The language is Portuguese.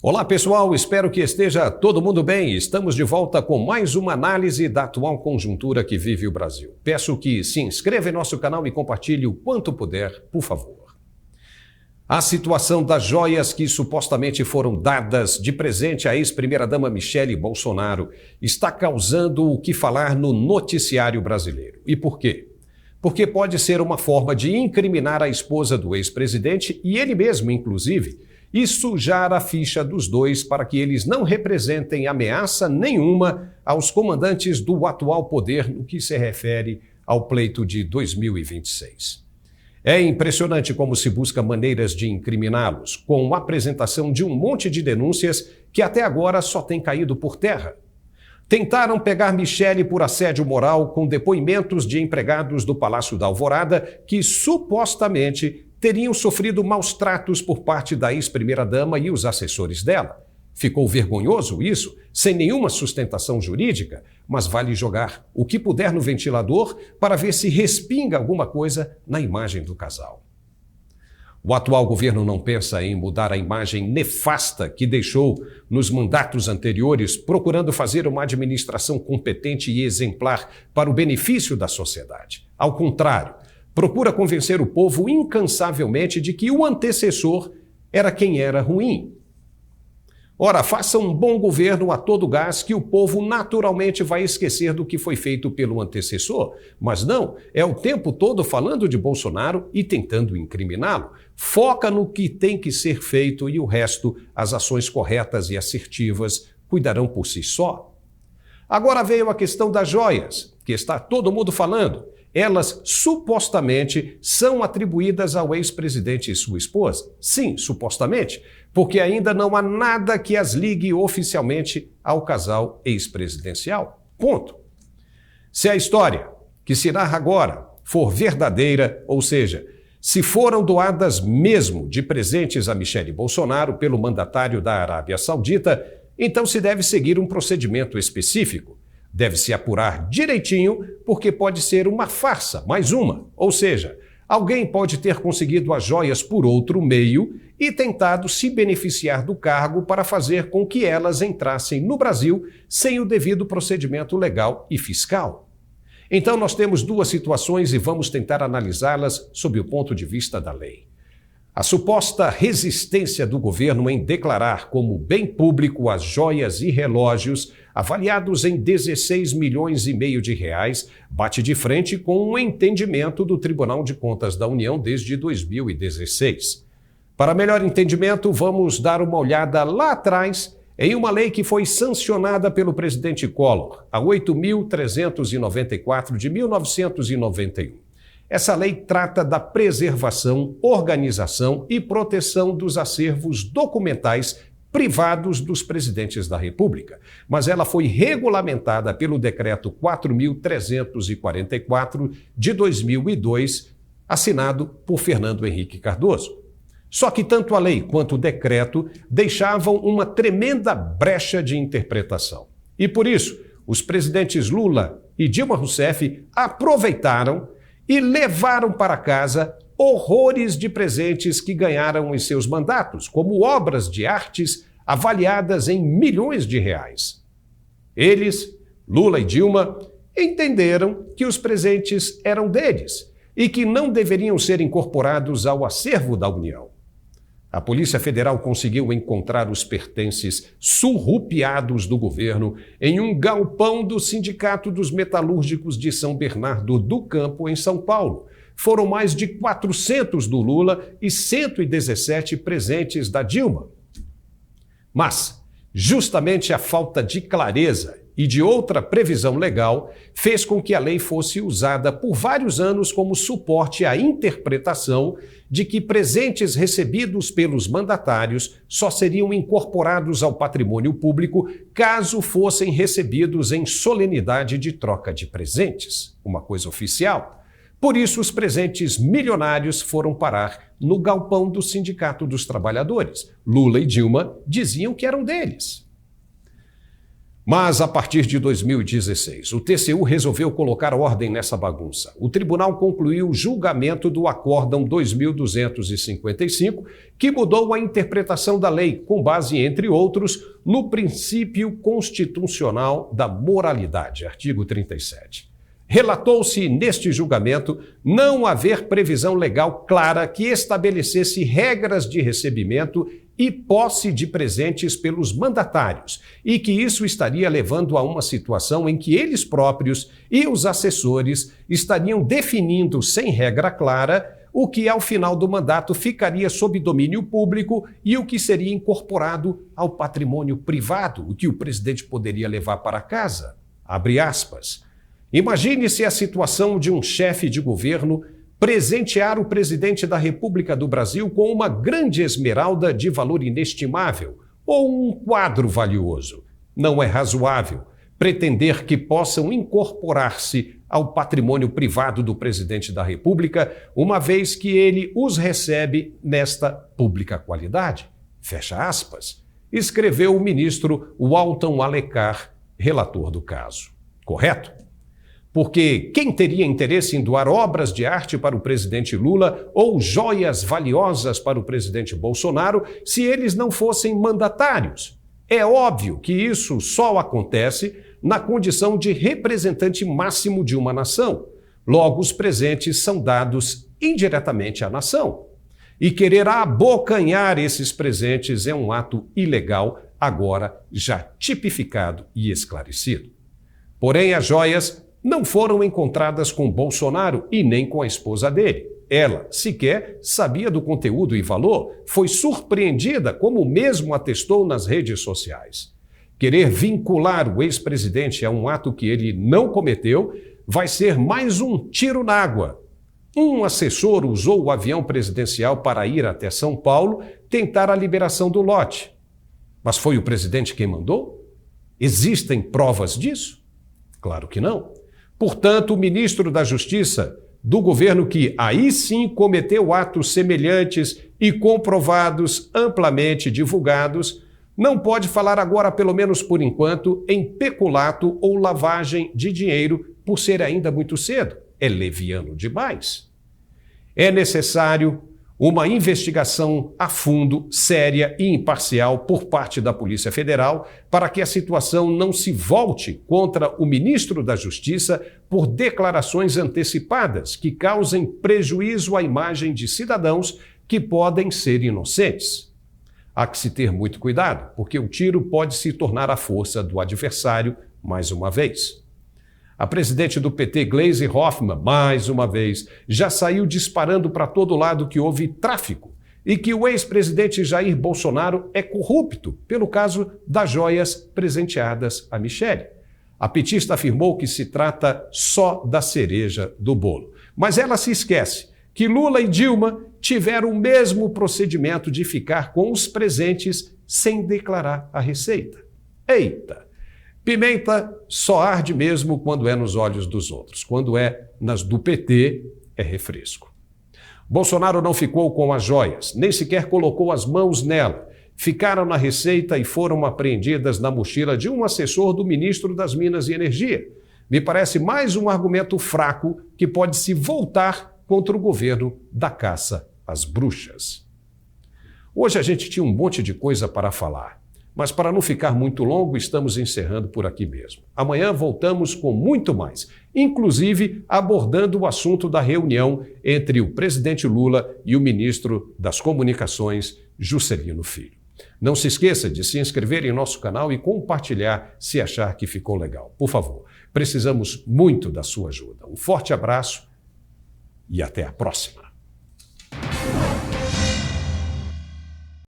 Olá pessoal, espero que esteja todo mundo bem. Estamos de volta com mais uma análise da atual conjuntura que vive o Brasil. Peço que se inscreva em nosso canal e compartilhe o quanto puder, por favor. A situação das joias que supostamente foram dadas de presente à ex-primeira-dama Michele Bolsonaro está causando o que falar no noticiário brasileiro. E por quê? Porque pode ser uma forma de incriminar a esposa do ex-presidente e ele mesmo, inclusive, e sujar a ficha dos dois para que eles não representem ameaça nenhuma aos comandantes do atual poder no que se refere ao pleito de 2026. É impressionante como se busca maneiras de incriminá-los, com a apresentação de um monte de denúncias que até agora só têm caído por terra. Tentaram pegar Michele por assédio moral com depoimentos de empregados do Palácio da Alvorada que supostamente teriam sofrido maus tratos por parte da ex-primeira-dama e os assessores dela. Ficou vergonhoso isso, sem nenhuma sustentação jurídica, mas vale jogar o que puder no ventilador para ver se respinga alguma coisa na imagem do casal. O atual governo não pensa em mudar a imagem nefasta que deixou nos mandatos anteriores, procurando fazer uma administração competente e exemplar para o benefício da sociedade. Ao contrário, procura convencer o povo incansavelmente de que o antecessor era quem era ruim. Ora, faça um bom governo a todo gás que o povo naturalmente vai esquecer do que foi feito pelo antecessor. Mas não, é o tempo todo falando de Bolsonaro e tentando incriminá-lo. Foca no que tem que ser feito e o resto, as ações corretas e assertivas, cuidarão por si só. Agora veio a questão das joias, que está todo mundo falando. Elas supostamente são atribuídas ao ex-presidente e sua esposa. Sim, supostamente, porque ainda não há nada que as ligue oficialmente ao casal ex-presidencial. Ponto. Se a história que se narra agora for verdadeira, ou seja, se foram doadas mesmo de presentes a Michele Bolsonaro pelo mandatário da Arábia Saudita, então se deve seguir um procedimento específico. Deve-se apurar direitinho, porque pode ser uma farsa, mais uma. Ou seja, alguém pode ter conseguido as joias por outro meio e tentado se beneficiar do cargo para fazer com que elas entrassem no Brasil sem o devido procedimento legal e fiscal. Então nós temos duas situações e vamos tentar analisá-las sob o ponto de vista da lei. A suposta resistência do governo em declarar como bem público as joias e relógios, avaliados em 16 milhões e meio de reais, bate de frente com um entendimento do Tribunal de Contas da União desde 2016. Para melhor entendimento, vamos dar uma olhada lá atrás em uma lei que foi sancionada pelo presidente Collor, a 8.394 de 1991. Essa lei trata da preservação, organização e proteção dos acervos documentais privados dos presidentes da República, mas ela foi regulamentada pelo Decreto 4.344 de 2002, assinado por Fernando Henrique Cardoso. Só que tanto a lei quanto o decreto deixavam uma tremenda brecha de interpretação. E por isso, os presidentes Lula e Dilma Rousseff aproveitaram e levaram para casa horrores de presentes que ganharam em seus mandatos, como obras de artes avaliadas em milhões de reais. Eles, Lula e Dilma, entenderam que os presentes eram deles e que não deveriam ser incorporados ao acervo da União. A Polícia Federal conseguiu encontrar os pertences surrupiados do governo em um galpão do Sindicato dos Metalúrgicos de São Bernardo do Campo, em São Paulo. Foram mais de 400 do Lula e 117 presentes da Dilma. Mas, justamente a falta de clareza e de outra previsão legal fez com que a lei fosse usada por vários anos como suporte à interpretação de que presentes recebidos pelos mandatários só seriam incorporados ao patrimônio público caso fossem recebidos em solenidade de troca de presentes, uma coisa oficial. Por isso, os presentes milionários foram parar no galpão do Sindicato dos Trabalhadores. Lula e Dilma diziam que eram deles. Mas, a partir de 2016, o TCU resolveu colocar ordem nessa bagunça. O tribunal concluiu o julgamento do Acórdão 2255, que mudou a interpretação da lei, com base, entre outros, no princípio constitucional da moralidade, artigo 37. Relatou-se neste julgamento não haver previsão legal clara que estabelecesse regras de recebimento e posse de presentes pelos mandatários, e que isso estaria levando a uma situação em que eles próprios e os assessores estariam definindo sem regra clara o que ao final do mandato ficaria sob domínio público e o que seria incorporado ao patrimônio privado, o que o presidente poderia levar para casa. Abre aspas. Imagine-se a situação de um chefe de governo presentear o presidente da República do Brasil com uma grande esmeralda de valor inestimável ou um quadro valioso. Não é razoável pretender que possam incorporar-se ao patrimônio privado do presidente da República, uma vez que ele os recebe nesta pública qualidade. Fecha aspas. Escreveu o ministro Walton Aleccar, relator do caso. Correto? Porque quem teria interesse em doar obras de arte para o presidente Lula ou joias valiosas para o presidente Bolsonaro se eles não fossem mandatários? É óbvio que isso só acontece na condição de representante máximo de uma nação. Logo, os presentes são dados indiretamente à nação. E querer abocanhar esses presentes é um ato ilegal, agora já tipificado e esclarecido. Porém, as joias não foram encontradas com Bolsonaro e nem com a esposa dele. Ela sequer sabia do conteúdo e valor, foi surpreendida, como mesmo atestou nas redes sociais. Querer vincular o ex-presidente a um ato que ele não cometeu vai ser mais um tiro na água. Um assessor usou o avião presidencial para ir até São Paulo tentar a liberação do lote. Mas foi o presidente quem mandou? Existem provas disso? Claro que não. Portanto, o ministro da Justiça do governo que aí sim cometeu atos semelhantes e comprovados, amplamente divulgados, não pode falar agora, pelo menos por enquanto, em peculato ou lavagem de dinheiro por ser ainda muito cedo. É leviano demais. É necessário uma investigação a fundo, séria e imparcial por parte da Polícia Federal para que a situação não se volte contra o ministro da Justiça por declarações antecipadas que causem prejuízo à imagem de cidadãos que podem ser inocentes. Há que se ter muito cuidado, porque o tiro pode se tornar a força do adversário mais uma vez. A presidente do PT, Gleisi Hoffmann, mais uma vez, já saiu disparando para todo lado que houve tráfico e que o ex-presidente Jair Bolsonaro é corrupto pelo caso das joias presenteadas a Michele. A petista afirmou que se trata só da cereja do bolo. Mas ela se esquece que Lula e Dilma tiveram o mesmo procedimento de ficar com os presentes sem declarar a receita. Eita! Pimenta só arde mesmo quando é nos olhos dos outros. Quando é nas do PT, é refresco. Bolsonaro não ficou com as joias, nem sequer colocou as mãos nela. Ficaram na receita e foram apreendidas na mochila de um assessor do ministro das Minas e Energia. Me parece mais um argumento fraco que pode se voltar contra o governo da caça às bruxas. Hoje a gente tinha um monte de coisa para falar. Mas para não ficar muito longo, estamos encerrando por aqui mesmo. Amanhã voltamos com muito mais, inclusive abordando o assunto da reunião entre o presidente Lula e o ministro das Comunicações, Juscelino Filho. Não se esqueça de se inscrever em nosso canal e compartilhar se achar que ficou legal. Por favor, precisamos muito da sua ajuda. Um forte abraço e até a próxima.